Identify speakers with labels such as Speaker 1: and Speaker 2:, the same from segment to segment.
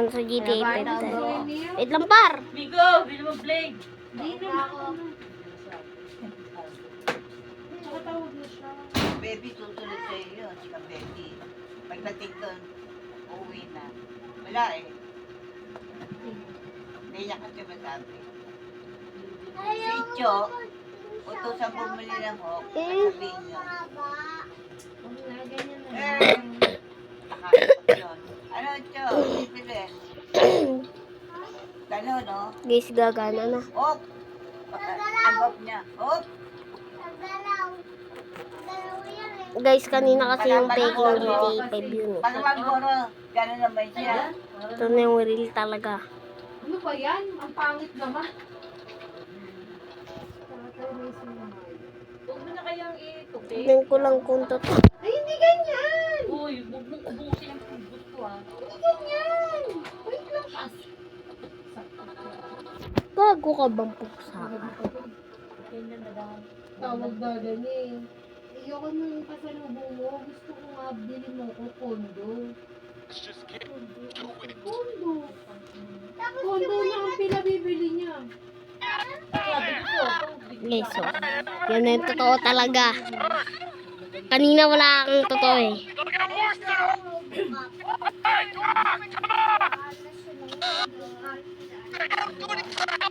Speaker 1: naman sa GTA 5. Wait lang, par.
Speaker 2: Bigo, bili mo blade.
Speaker 3: Hindi na ako.
Speaker 4: Baby, tutuloy sa iyo. Chika baby. Pagdating doon, uuwi na. Wala eh. Naiyak kasi masabi. Si Cho, utusan bumili ng hawk. Sabihin niyo.
Speaker 3: Ganyan na.
Speaker 4: Nakakapag yun. Ano, Cho? Bibili. Gano'n, no?
Speaker 1: Guys, gagana na.
Speaker 4: Hop! Ang niya. Hop!
Speaker 1: Guys, kanina kasi yung taking GTA 5 yun eh.
Speaker 4: Pagkabang goro, gano'n naman siya.
Speaker 1: Ito na yung real talaga.
Speaker 3: Ano ba yan? Ang pangit naman.
Speaker 2: Huwag mo na kayang itupi.
Speaker 1: Tignan ko lang kung totoo.
Speaker 3: Ay, hindi ganyan!
Speaker 2: Uy, huwag mong ubusin ang pugot ko ah.
Speaker 3: Hindi ganyan! Wait lang.
Speaker 1: Gago ka bang puksa ka?
Speaker 2: Ganyan na lang.
Speaker 3: Tawag na ganyan. Ayoko nang pasalubong mo. Gusto ko nga bilhin mo ko kondo. Kondo. Kondo na ang pinabibili niya.
Speaker 2: Sabi ko,
Speaker 1: Guys, so, yan na yung totoo talaga. Kanina wala kang totoo eh.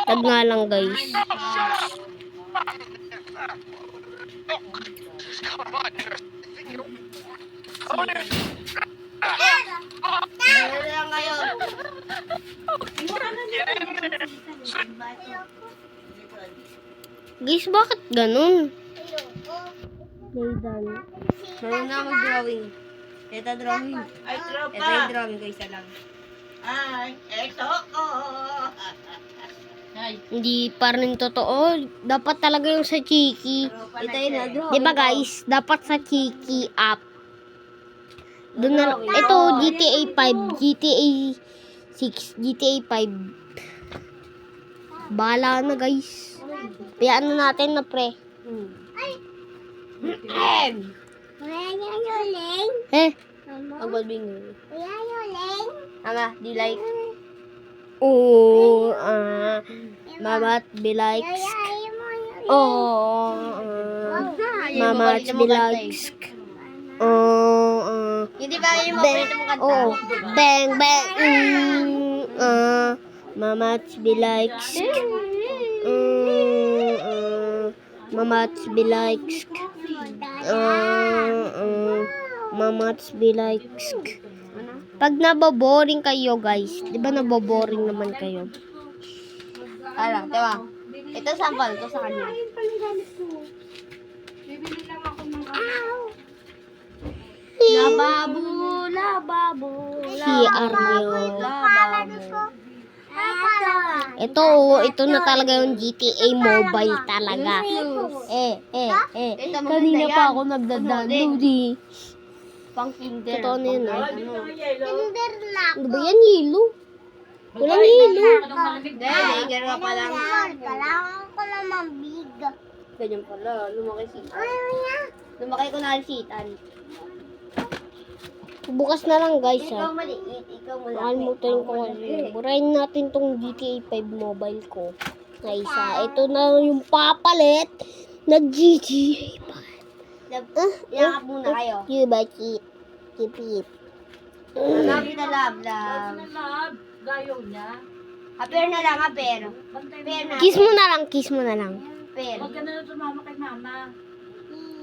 Speaker 1: Tag nga lang guys. Guys, bakit ganun? Laydan.
Speaker 3: Marunong na mag-drawing. Ito drawing.
Speaker 4: Ay, tropa!
Speaker 3: Ito yung drawing ko isa lang.
Speaker 4: Ay, eto ko!
Speaker 2: ay,
Speaker 1: Hindi pa rin totoo. Dapat talaga yung sa Chiki.
Speaker 4: Tropa
Speaker 3: Ito
Speaker 4: na
Speaker 3: yung
Speaker 4: siya.
Speaker 3: na-drawing.
Speaker 1: Di ba guys? Dapat sa Chiki app. Doon na, ito GTA 5, GTA 6, GTA 5. Bahala na guys. Payaan na natin na pre. Eh,
Speaker 3: Ang golbing. Ama, do you like?
Speaker 1: oo, mamat be likes. Oh, mamat be likes.
Speaker 3: Hindi ba yung
Speaker 1: Bang,
Speaker 3: mga kanta?
Speaker 1: oh, bang, bang, mamat be likes. Mamats be likes. Mamats be likes. Pag naboboring kayo guys, di ba naboboring naman kayo?
Speaker 3: Alam, diba? Ito sample to sa kanya.
Speaker 2: bibili lang ako ng
Speaker 3: Lababo, lababo,
Speaker 1: CR yun. Ito na talaga yung GTA Mobile talaga. Kanina pa ako nagda-download eh.
Speaker 3: Pang kinder.
Speaker 1: Totoo na yun ah.
Speaker 2: yellow.
Speaker 1: Ano ba yan? Yellow? Walang yellow.
Speaker 2: Malamig na.
Speaker 3: Dahil, ganun pa lang.
Speaker 5: big.
Speaker 3: Ganyan pala, lumaki sitan. Lumaki ko na sitan.
Speaker 1: Bukas na lang guys
Speaker 3: Ikaw
Speaker 1: ah.
Speaker 3: maliit, ikaw malaki.
Speaker 1: Nakalimutan ko kasi. Burahin natin tong GTA 5 mobile ko. Na isa. Ito na yung papalit na GTA 5.
Speaker 3: Yakap muna kayo.
Speaker 1: Kibakit. Kipip.
Speaker 3: Love na love, love.
Speaker 2: Ano na lab? Gayaw niya.
Speaker 3: Haper na lang, haper.
Speaker 2: Bantay mo.
Speaker 3: Haper na.
Speaker 1: Kiss mo na lang, kiss mo na lang.
Speaker 3: Haper.
Speaker 2: Huwag ka na sumama kay mama.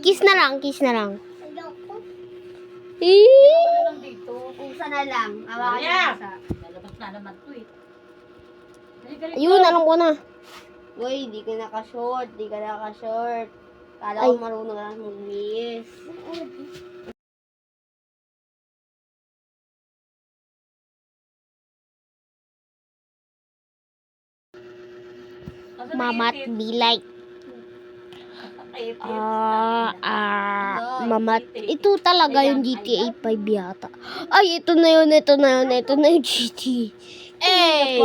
Speaker 1: Kiss na lang, kiss na lang.
Speaker 5: Ayoko.
Speaker 2: Ano lang dito?
Speaker 3: Pusa na lang. Hawakan niyo
Speaker 2: Yeah.
Speaker 3: pusa.
Speaker 2: Lalabas na naman to eh. Halika rito.
Speaker 1: Ayun, alam ko na.
Speaker 3: Uy, di ka naka-short, di ka naka-short. Kala
Speaker 1: Ay.
Speaker 3: ko marunong ka lang mag-liis.
Speaker 2: Asan na
Speaker 1: Mamat
Speaker 2: itit?
Speaker 1: be like.
Speaker 2: Itit.
Speaker 1: Mamat. Ito talaga yung GTA 5 yata. Ay, ito na yun, ito na yun, ito na yung GTA.
Speaker 3: Hey!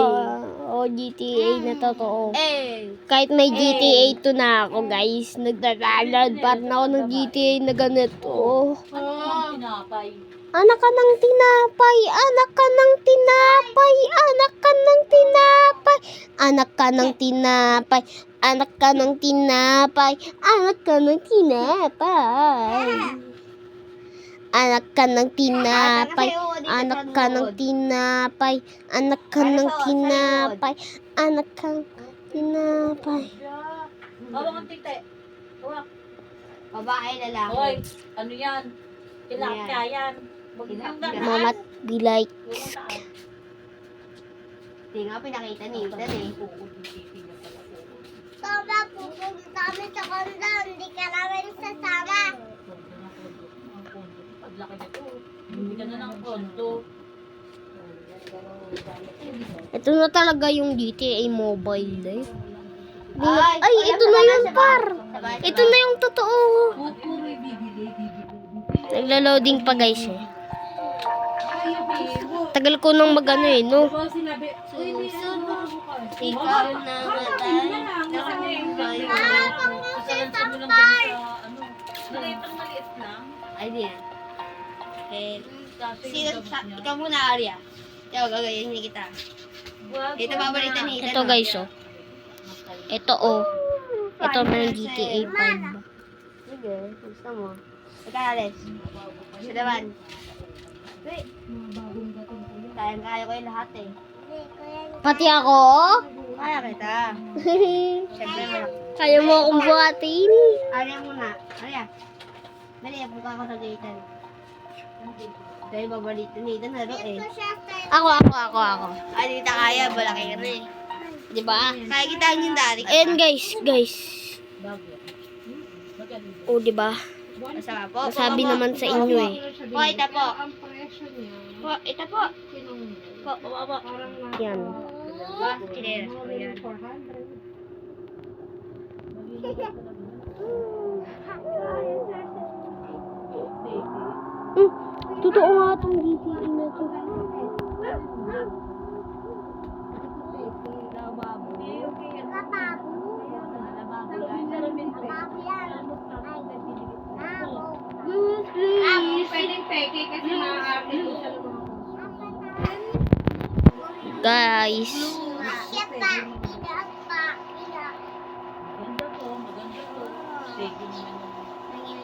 Speaker 1: Oh, GTA na totoo.
Speaker 3: Eh!
Speaker 1: Kahit may GTA 2 na ako, guys. Nagdadalad pa rin ako ng GTA na ganito.
Speaker 2: Ano ang tinapay?
Speaker 1: Anak ka ng tinapay, anak ka ng tinapay, Anak ka ng tinapay. Anak ka ng tinapay. Anak ka ng tinapay. Anak ka ng tinapay. Anak ka ng tinapay. Anak ka ng tinapay. Anak ka ng tinapay.
Speaker 2: Hawak ang tite. Hawak.
Speaker 3: Babae, lalaki.
Speaker 2: Hoy, ano yan? Tilapia yan. Huwag yung gana.
Speaker 1: Mamat be like.
Speaker 3: Hindi nga, pinakita ni Ethan eh.
Speaker 1: Soba, pupunta kami sa kondo. Hindi ka namin sasama.
Speaker 2: Paglaki nito, hindi ka na ng kondo.
Speaker 1: Ito na talaga yung GTA Mobile Life.
Speaker 3: Ay,
Speaker 1: Ay, ito na yung par.
Speaker 3: Sabay.
Speaker 1: Ito na yung totoo.
Speaker 2: Puro bibili.
Speaker 1: Nagla-loading pa guys eh. Tagal ko nang magano eh, no?
Speaker 2: Sinabi,
Speaker 3: Ikaw na matay.
Speaker 2: kasalansan mo lang dun sa ano. Nalitang maliit lang.
Speaker 3: Ay, di yan. Eh,
Speaker 2: Sino
Speaker 3: ikaw muna, Arya. Ikaw, gagayin niya kita. Ito, babalitan ni Ethan.
Speaker 1: Ito guys oh. Ito oh. Ito na yung GTA 5.
Speaker 3: Sige, gusto mo. Ikaw, Alex. Sa naman. Kayang-kaya ko yung lahat eh.
Speaker 1: Pati ako?
Speaker 3: Kaya kita. Siyempre, malaki.
Speaker 1: Kaya mo akong buhatin.
Speaker 3: Arya muna. Arya. Dali, buka ako sa Ethan. Dahil babalitan ni Ethan, halo eh.
Speaker 1: Ako.
Speaker 3: Ay, di kita kaya, malaki ka na eh.
Speaker 1: Diba?
Speaker 3: Kaya kita yung dari.
Speaker 1: Ayan guys. Oh, diba?
Speaker 3: Masama po.
Speaker 1: Sabi naman sa inyo eh.
Speaker 3: Po, ito po. Po, ito po. Po, po.
Speaker 1: Yan.
Speaker 3: Chinelas po yan.
Speaker 1: Totoo nga itong GTA na to.
Speaker 3: Pwedeng peke kasi maaarte ko siya
Speaker 1: Guys.
Speaker 2: Maganda to. Sige naman.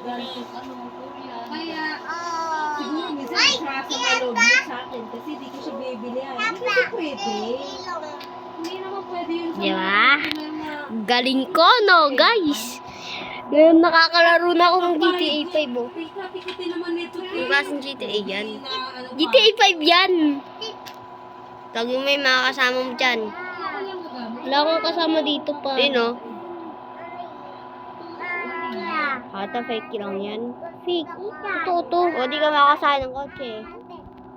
Speaker 2: Galing ano, Korean.
Speaker 3: Kaya,
Speaker 2: Siguro minsan nasa malog mo sa akin kasi di ko siya bibili. Hindi ko pwede. Hindi naman pwede yun sa
Speaker 1: Diba?
Speaker 2: mga
Speaker 1: Galing ko, no, guys. Ngayon nakakalaro na ako ng GTA 5, oh.
Speaker 2: tikatin naman nito.
Speaker 3: yung klaseng GTA yan.
Speaker 1: GTA 5 yan.
Speaker 3: Tawag mo may mga kasama mo dyan.
Speaker 1: Wala akong kasama dito pa.
Speaker 3: Ayun o. Ata fake lang yan.
Speaker 1: Fake. Totoo to.
Speaker 3: O di ka makakasaya ng kotse.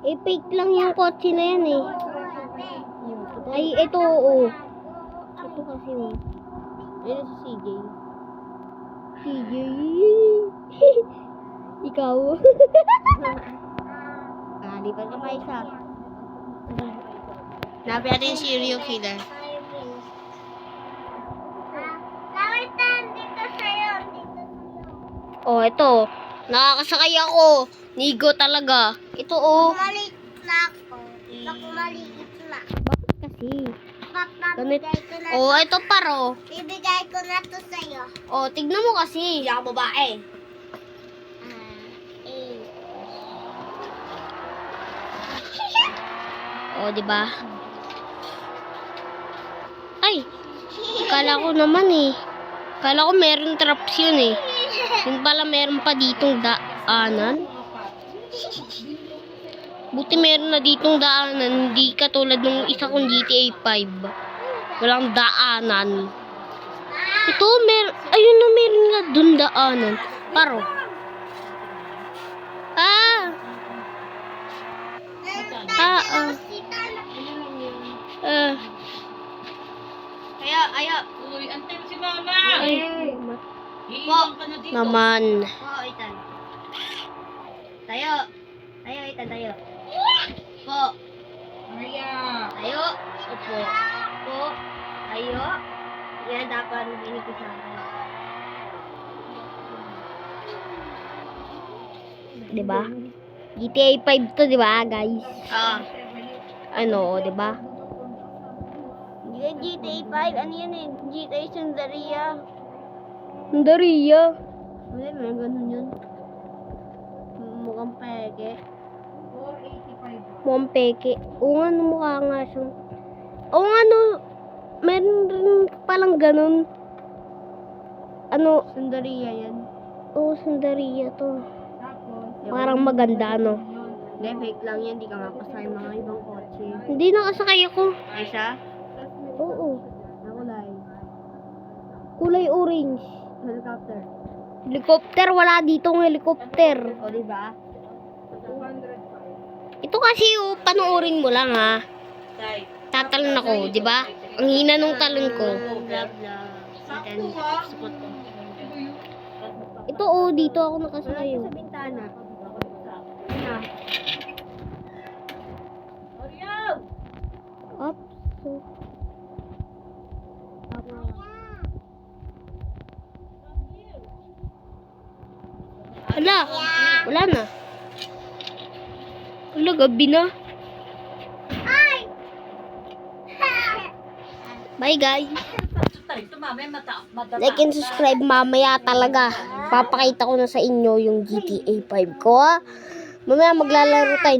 Speaker 1: Eh, fake lang yung kotse na yan eh. Ay, ito, oo. Ito kasi, oh.
Speaker 3: Ayun si CJ.
Speaker 1: CJ. Ikaw.
Speaker 3: Lipat ka pa isa. Nabi natin yung serial killer.
Speaker 1: Oh, ito. Nakakasakay ako. Nigo talaga. Ito, oh.
Speaker 5: Maliit na ako. Naku, maliit na.
Speaker 1: Bakit kasi? Ganit.
Speaker 5: Papabigay ko na.
Speaker 1: Oh, ito paro.
Speaker 5: Ibigay ko na to sa'yo.
Speaker 1: Oh, tignan mo kasi.
Speaker 3: Hindi ako babae.
Speaker 1: Oh, di ba? Ay, akala ko naman eh. Akala ko meron traps yun eh. Yun pala meron pa ditong daanan. Buti meron na ditong daanan. Hindi katulad ng isa kong GTA 5. Walang daanan. Ito, ayun na meron nga dun daanan. Paro.
Speaker 3: Kaya,
Speaker 2: Uy, antay mo si mama.
Speaker 3: Po.
Speaker 2: Iiwan ka na dito.
Speaker 1: Naman.
Speaker 3: Po, Ethan. Tayo. Tayo, Ethan, tayo. Po.
Speaker 2: Maria.
Speaker 3: Tayo. Opo. Po. Tayo. Yan, dapat naginig ko sa akin.
Speaker 1: Di ba? GTA 5 to, di ba, guys?
Speaker 3: Ah.
Speaker 1: Ano, di ba? GTA 5, ano yan eh? GTA Sandaria. Sandaria?
Speaker 3: Hindi, may ganun yun. Mukhang peke.
Speaker 2: 485.
Speaker 1: Mukhang peke. Oo nga, no, mukha nga siyang... Oo nga, no. Meron rin palang ganun. Ano?
Speaker 3: Sandaria yan.
Speaker 1: Oo, Sandaria to.
Speaker 2: Tapos,
Speaker 1: Parang maganda, no?
Speaker 2: yun.
Speaker 3: Hindi, fake lang yan. Di ka makasakay mga ibang kotse.
Speaker 1: Hindi nakasakay ako.
Speaker 3: Ay siya?
Speaker 1: Oo.
Speaker 3: Nakulay.
Speaker 1: Kulay orange.
Speaker 3: Helicopter.
Speaker 1: Helicopter, wala ditong helicopter.
Speaker 3: O, diba?
Speaker 2: 205.
Speaker 1: Ito kasi, oh, panoorin mo lang, ha?
Speaker 4: Tay.
Speaker 1: Tatalon ako, di ba? Ang hina nung talon ko.
Speaker 3: Blah, blah.
Speaker 2: Sakto ha.
Speaker 3: Sukot ko.
Speaker 1: Ito, oh, dito ako
Speaker 3: Wala
Speaker 1: nakasakay.
Speaker 3: ka
Speaker 1: Oh.
Speaker 3: sa bintana. Ano?
Speaker 1: Up. So. Hala, wala na. Hala, gabi na. Bye, guys.
Speaker 4: Tay, ito mamaya mata.
Speaker 1: Like and subscribe mamaya talaga. Papakita ko na sa inyo yung GTA 5 ko. Mamaya maglalaro tayo.